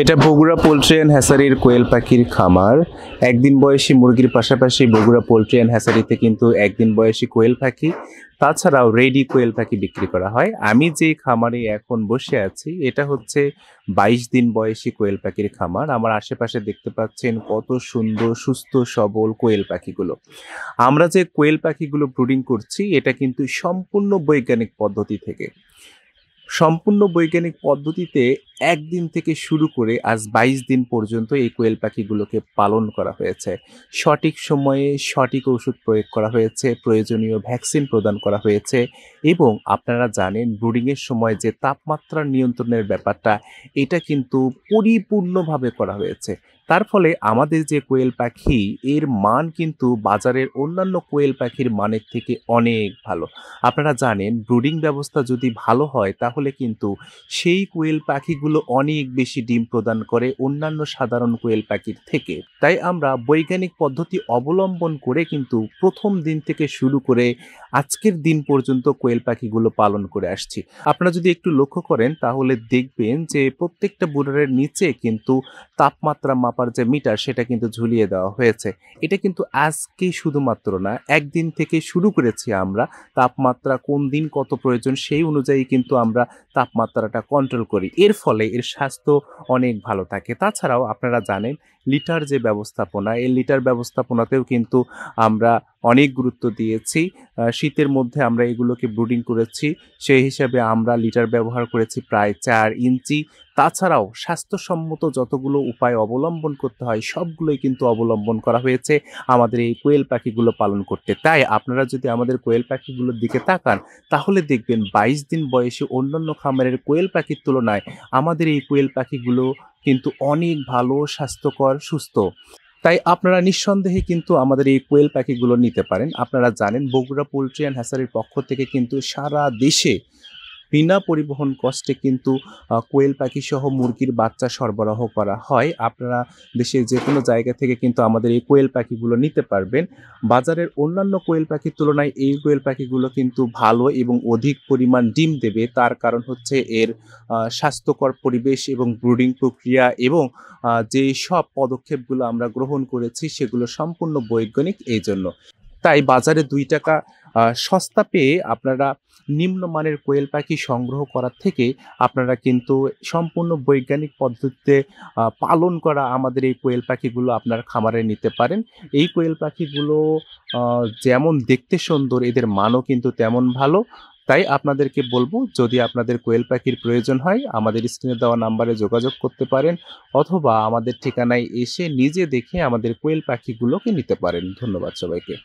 এটা Bogura poultry and হ্যাচারির কোয়েল পাখির খামার। একদিন বয়সী মুরগির পাশাপাশি বগুড়া পোল্ট্রি অ্যান্ড হ্যাচারিতে কিন্তু একদিন বয়সী কোয়েল পাখি তাছাড়াও রেডি কোয়েল পাখি বিক্রি করা হয়। আমি যে খামারে এখন বসে আছি এটা হচ্ছে 22 দিন বয়সী কোয়েল পাখির খামার। আমার আশেপাশে দেখতে পাচ্ছেন কত সুন্দর সুস্থ সবল কোয়েল পাখিগুলো। আমরা যে কোয়েল পাখিগুলো ব্রুডিং করছি এটা কিন্তু সম্পূর্ণ বৈজ্ঞানিক পদ্ধতি থেকে। সম্পূর্ণ বৈজ্ঞানিক পদ্ধতিতে একদিন থেকে শুরু করে আজ 22 দিন পর্যন্ত এই কোয়েল পাখিগুলোকে পালন করা হয়েছে। সঠিক সময়ে সঠিক ওষুধ প্রয়োগ করা হয়েছে, প্রয়োজনীয় ভ্যাকসিন প্রদান করা হয়েছে এবং আপনারা জানেন ব্রুডিংয়ের সময় যে তাপমাত্রা নিয়ন্ত্রণের ব্যাপারটা এটা কিন্তু পরিপূর্ণভাবে করা হয়েছে। তার ফলে আমাদের যে কোয়েল পাখি এর মান কিন্তু বাজারের অন্যান্য কোয়েল পাখির মানের থেকে অনেক ভালো। আপনারা জানেন ব্রুডিং ব্যবস্থা যদি ভালো হয় তাহলে কিন্তু সেই কোয়েল পাখিগুলো অনেক বেশি ডিম প্রদান করে অন্যান্য সাধারণ কোয়েল পাখির থেকে। তাই আমরা বৈজ্ঞানিক পদ্ধতি অবলম্বন করে কিন্তু প্রথম দিন থেকে শুরু করে আজকের দিন পর্যন্ত কোয়েল পাখিগুলো পালন করে আসছি। আপনারা যদি একটু লক্ষ্য করেন তাহলে দেখবেন যে প্রত্যেকটা ব্রুডারের নিচে কিন্তু তাপমাত্রা মাপার যে মিটার সেটা কিন্তু ঝুলিয়ে দেওয়া হয়েছে। এটা কিন্তু আজকে শুধুমাত্র না, একদিন থেকে শুরু করেছি আমরা। তাপমাত্রা কোন দিন কত প্রয়োজন সেই অনুযায়ী কিন্তু আমরা তাপমাত্রাটা কন্ট্রোল করি। এর ফলে এর স্বাস্থ্য অনেক ভালো থাকে। তাছাড়াও আপনারা জানেন লিটার যে ব্যবস্থাপনা, এই লিটার ব্যবস্থাপনাতেও কিন্তু আমরা অনেক গুরুত্ব দিয়েছি। শীতের মধ্যে আমরা এগুলোকে ব্রুডিং করেছি, সেই হিসাবে আমরা লিটার ব্যবহার করেছি প্রায় 4 ইঞ্চি। তাছাড়াও স্বাস্থ্যসম্মত যতগুলো উপায় অবলম্বন করতে হয় সবগুলোই কিন্তু অবলম্বন করা হয়েছে আমাদের এই কোয়েল পাখিগুলো পালন করতে। তাই আপনারা যদি আমাদের কোয়েল পাখিগুলোর দিকে তাকান তাহলে দেখবেন 22 দিন বয়সী অন্যান্য খামারের কোয়েল পাখির তুলনায় আমাদের এই কোয়েল পাখিগুলো কিন্তু অনেক ভালো, স্বাস্থ্যকর, সুস্থ। তাই আপনারা নিঃসন্দেহে কিন্তু আমাদের এই কোয়েল পাখিগুলো নিতে পারেন। আপনারা জানেন বগুড়া পোল্ট্রি অ্যান্ড হ্যাচারির পক্ষ থেকে কিন্তু সারা দেশে বিনা পরিবহন কষ্টে কিন্তু কোয়েল পাখি সহ মুরগির বাচ্চা সরবরাহ করা হয়। আপনারা দেশের যে কোনো জায়গা থেকে কিন্তু আমাদের এই কোয়েল পাখিগুলো নিতে পারবেন। বাজারের অন্যান্য কোয়েল পাখির তুলনায় এই কোয়েল পাখিগুলো কিন্তু ভালো এবং অধিক পরিমাণ ডিম দেবে। তার কারণ হচ্ছে এর স্বাস্থ্যকর পরিবেশ এবং ব্রুডিং প্রক্রিয়া এবং যে সব পদক্ষেপগুলো আমরা গ্রহণ করেছি সেগুলো সম্পূর্ণ বৈজ্ঞানিক এইজন্য। তাই বাজারে 2 টাকা সস্তা পেয়ে আপনারা নিম্নমানের কোয়েল পাখি সংগ্রহ করার থেকে আপনারা কিন্তু সম্পূর্ণ বৈজ্ঞানিক পদ্ধতিতে পালন করা আমাদের এই কোয়েল পাখিগুলো আপনার খামারে নিতে পারেন। এই কোয়েল পাখিগুলো যেমন দেখতে সুন্দর এদের মানও কিন্তু তেমন ভালো। তাই আপনাদেরকে বলবো যদি আপনাদের কোয়েল পাখির প্রয়োজন হয় আমাদের স্ক্রিনে দেওয়া নাম্বারে যোগাযোগ করতে পারেন অথবা আমাদের ঠিকানায় এসে নিজে দেখে আমাদের কোয়েল পাখিগুলোকে নিতে পারেন। ধন্যবাদ সবাইকে।